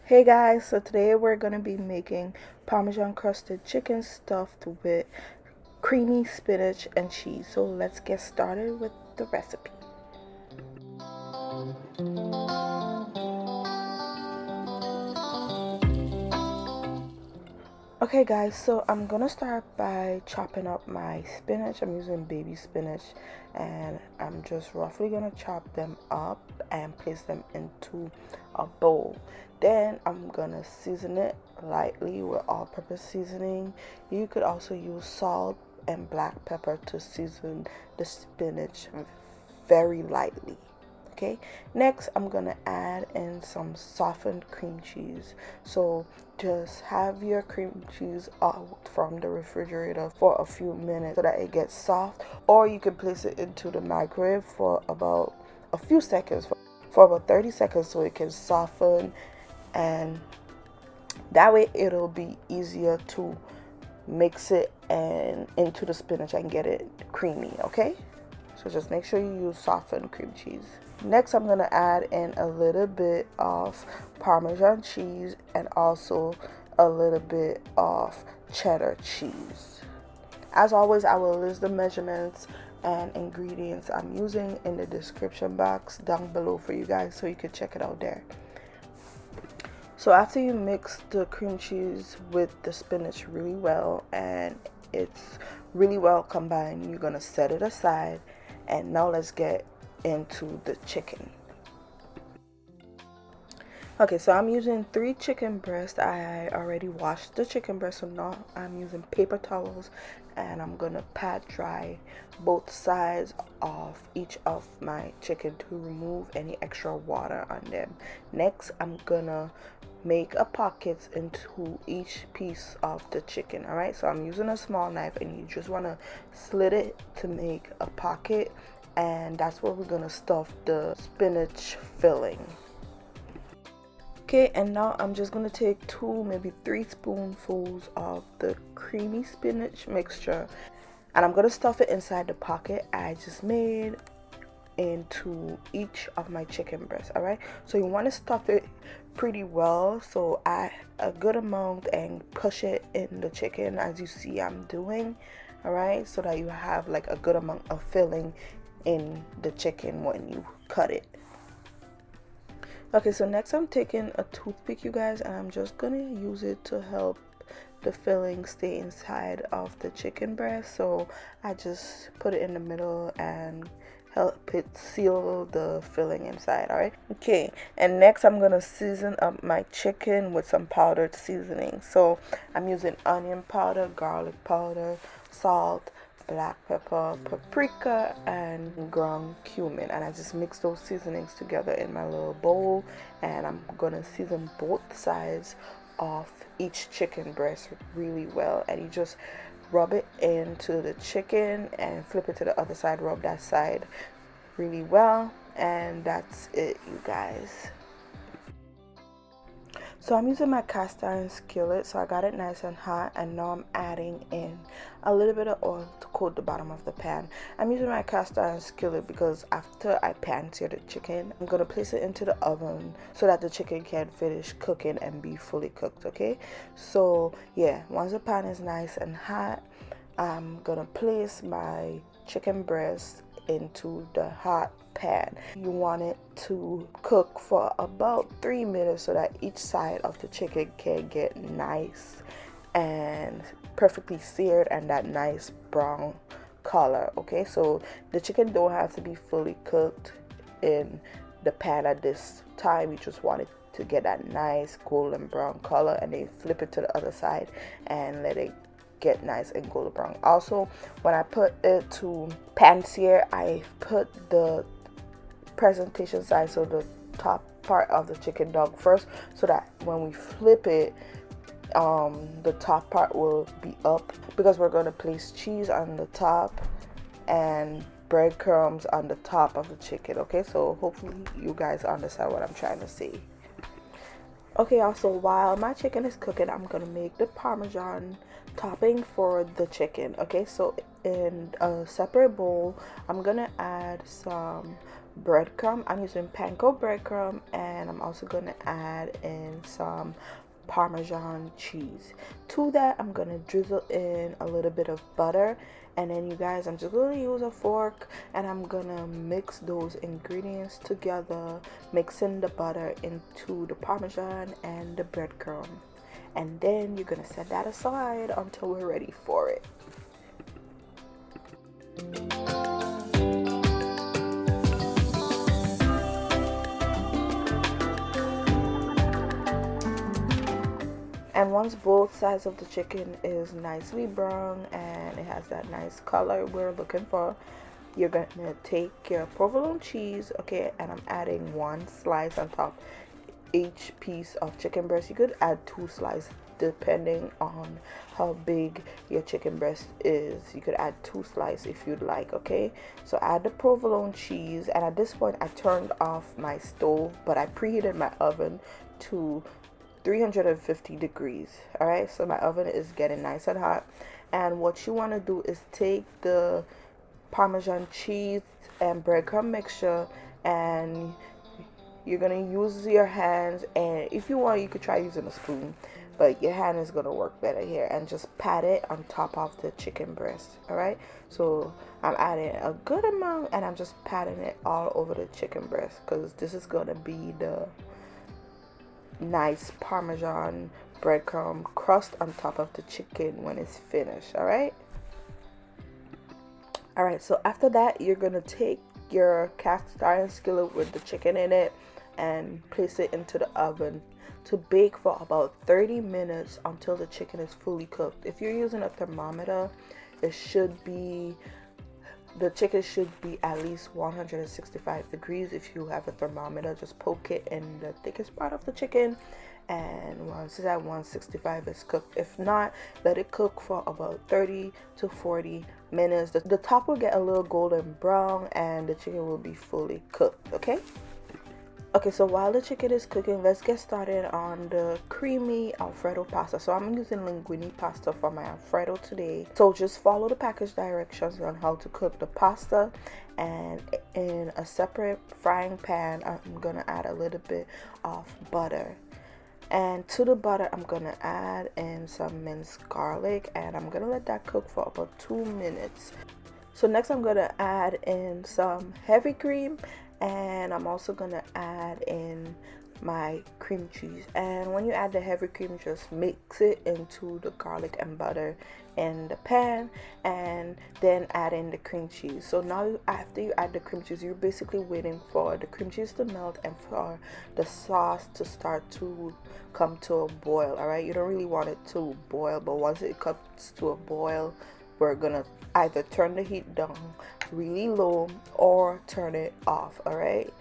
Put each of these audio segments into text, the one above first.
Hey guys, so today we're going to be making Parmesan crusted chicken stuffed with creamy spinach and cheese. So let's get started with the recipe. Okay guys, so I'm gonna start by chopping up my spinach. I'm using baby spinach and I'm just roughly gonna chop them up and place them into a bowl. Then I'm gonna season it lightly with all-purpose seasoning. You could also use salt and black pepper to season the spinach very lightly. Okay, next I'm gonna add in some softened cream cheese. So just have your cream cheese out from the refrigerator for a few minutes so that it gets soft, or you can place it into the microwave for about a few seconds, for about 30 seconds, so it can soften, and that way it'll be easier to mix it and into the spinach and get it creamy. Okay, so just make sure you use softened cream cheese. Next, I'm going to add in a little bit of Parmesan cheese and also a little bit of cheddar cheese. As always, I will list the measurements and ingredients I'm using in the description box down below for you guys, so you can check it out there. So after you mix the cream cheese with the spinach really well and it's really well combined, you're going to set it aside. And now let's get into the chicken. Okay, so I'm using 3 chicken breasts. I already washed the chicken breast, so now I'm using paper towels and I'm gonna pat dry both sides of each of my chicken to remove any extra water on them. Next, I'm gonna make a pocket into each piece of the chicken. All right, so I'm using a small knife and you just want to slit it to make a pocket, and that's where we're gonna stuff the spinach filling. Okay, and now I'm just gonna take 2, maybe 3 spoonfuls of the creamy spinach mixture and I'm gonna stuff it inside the pocket I just made into each of my chicken breasts. All right, so you want to stuff it pretty well, so add a good amount and push it in the chicken as you see I'm doing. All right, so that you have like a good amount of filling in the chicken when you cut it. Okay, so next I'm taking a toothpick, you guys, and I'm just gonna use it to help the filling stay inside of the chicken breast. So I just put it in the middle and help it seal the filling inside. All right, okay, and next I'm gonna season up my chicken with some powdered seasoning. So I'm using onion powder, garlic powder, salt, black pepper, paprika, and ground cumin, and I just mix those seasonings together in my little bowl, and I'm gonna season both sides of each chicken breast really well, and you just rub it into the chicken and flip it to the other side, rub that side really well, and that's it, you guys. So I'm using my cast iron skillet, so I got it nice and hot, and now I'm adding in a little bit of oil to coat the bottom of the pan. I'm using my cast iron skillet because after I pan sear the chicken, I'm gonna place it into the oven so that the chicken can finish cooking and be fully cooked. Okay, so yeah, once the pan is nice and hot, I'm gonna place my chicken breast into the hot pan. You want it to cook for about 3 minutes so that each side of the chicken can get nice and perfectly seared and that nice brown color. Okay, so the chicken don't have to be fully cooked in the pan at this time. You just want it to get that nice golden brown color, and then flip it to the other side and let it get nice and golden brown. Also, when I put it to pan sear, I put the presentation side, so the top part of the chicken dog first, so that when we flip it, the top part will be up, because we're going to place cheese on the top and breadcrumbs on the top of the chicken. Okay, so hopefully you guys understand what I'm trying to say. Okay, also while my chicken is cooking, I'm gonna make the Parmesan topping for the chicken. Okay, so in a separate bowl, I'm gonna add some breadcrumb. I'm using Panko breadcrumb, and I'm also gonna add in some Parmesan cheese. To that, I'm gonna drizzle in a little bit of butter, and then you guys, I'm just gonna use a fork and I'm gonna mix those ingredients together, mixing the butter into the Parmesan and the breadcrumb. And then you're gonna set that aside until we're ready for it. And once both sides of the chicken is nicely brown and it has that nice color we're looking for, you're gonna take your provolone cheese, okay, and I'm adding 1 slice on top each piece of chicken breast. You could add 2 slices depending on how big your chicken breast is. You could add 2 slices if you'd like, okay? So add the provolone cheese, and at this point I turned off my stove, but I preheated my oven to 350 degrees. All right, so my oven is getting nice and hot, and what you want to do is take the Parmesan cheese and breadcrumb mixture, and you're gonna use your hands, and if you want you could try using a spoon, but your hand is gonna work better here, and just pat it on top of the chicken breast. All right, so I'm adding a good amount and I'm just patting it all over the chicken breast, because this is gonna be the nice Parmesan breadcrumb crust on top of the chicken when it's finished. All right, so after that, you're gonna take your cast iron skillet with the chicken in it and place it into the oven to bake for about 30 minutes until the chicken is fully cooked. If you're using a thermometer, the chicken should be at least 165 degrees. If you have a thermometer, just poke it in the thickest part of the chicken, and once it's at 165, it's cooked. If not, let it cook for about 30 to 40 minutes. The top will get a little golden brown and the chicken will be fully cooked. Okay, so while the chicken is cooking, let's get started on the creamy Alfredo pasta. So I'm using linguine pasta for my Alfredo today. So just follow the package directions on how to cook the pasta. And in a separate frying pan, I'm gonna add a little bit of butter. And to the butter, I'm gonna add in some minced garlic, and I'm gonna let that cook for about 2 minutes. So next I'm gonna add in some heavy cream, and I'm also gonna add in my cream cheese. And when you add the heavy cream, just mix it into the garlic and butter in the pan, and then add in the cream cheese. So now after you add the cream cheese, you're basically waiting for the cream cheese to melt and for the sauce to start to come to a boil. All right, you don't really want it to boil, but once it comes to a boil, we're gonna either turn the heat down really low or turn it off. All right,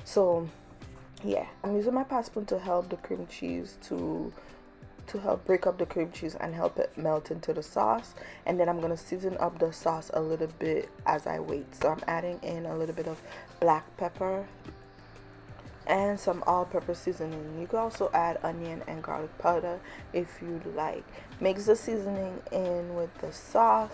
so yeah, I'm using my pat spoon to help the cream cheese to help break up the cream cheese and help it melt into the sauce. And then I'm gonna season up the sauce a little bit as I wait. So I'm adding in a little bit of black pepper and some all-purpose seasoning. You can also add onion and garlic powder if you like. Mix the seasoning in with the sauce.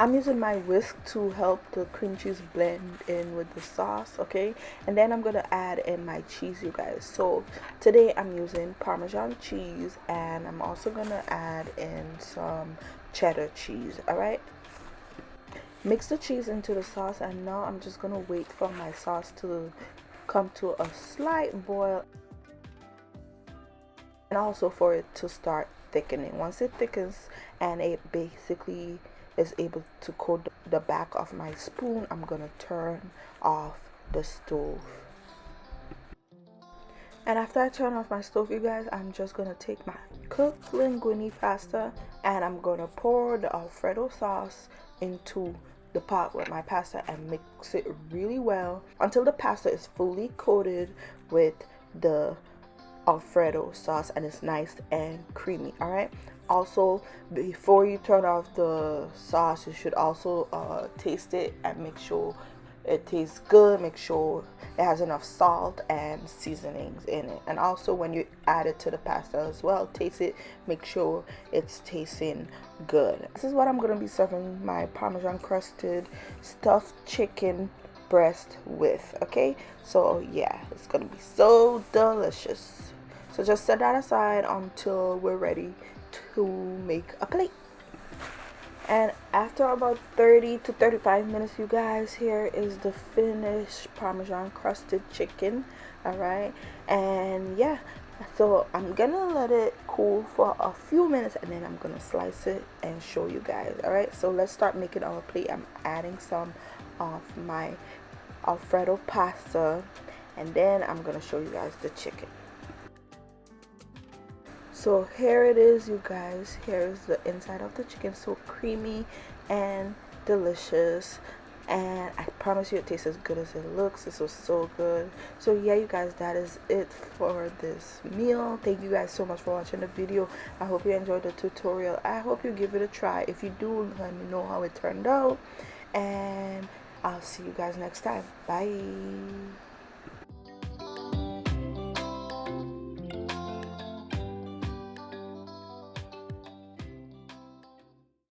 I'm using my whisk to help the cream cheese blend in with the sauce, okay? And then I'm gonna add in my cheese, you guys. So today I'm using Parmesan cheese, and I'm also gonna add in some cheddar cheese. All right, mix the cheese into the sauce, and now I'm just gonna wait for my sauce to come to a slight boil, and also for it to start thickening. Once it thickens and it basically is able to coat the back of my spoon, I'm gonna turn off the stove. And after I turn off my stove, you guys, I'm just gonna take my cooked linguine pasta and I'm gonna pour the Alfredo sauce into the pot with my pasta and mix it really well until the pasta is fully coated with the Alfredo sauce and it's nice and creamy. All right, also before you turn off the sauce, you should also taste it and make sure it tastes good. Make sure it has enough salt and seasonings in it. And also when you add it to the pasta as well, taste it, make sure it's tasting good. This is what I'm going to be serving my Parmesan crusted stuffed chicken breast with. Okay, so yeah, it's gonna be so delicious. So just set that aside until we're ready to make a plate. And after about 30 to 35 minutes, you guys, here is the finished Parmesan crusted chicken. All right, and yeah, so I'm gonna let it cool for a few minutes, and then I'm gonna slice it and show you guys. All right, so let's start making our plate. I'm adding some of my Alfredo pasta, and then I'm gonna show you guys the chicken. So here it is, you guys. Here's the inside of the chicken, so creamy and delicious, and I promise you it tastes as good as it looks. This was so good. So yeah, you guys, that is it for this meal. Thank you guys so much for watching the video. I hope you enjoyed the tutorial. I hope you give it a try. If you do, let me know how it turned out, and I'll see you guys next time. Bye.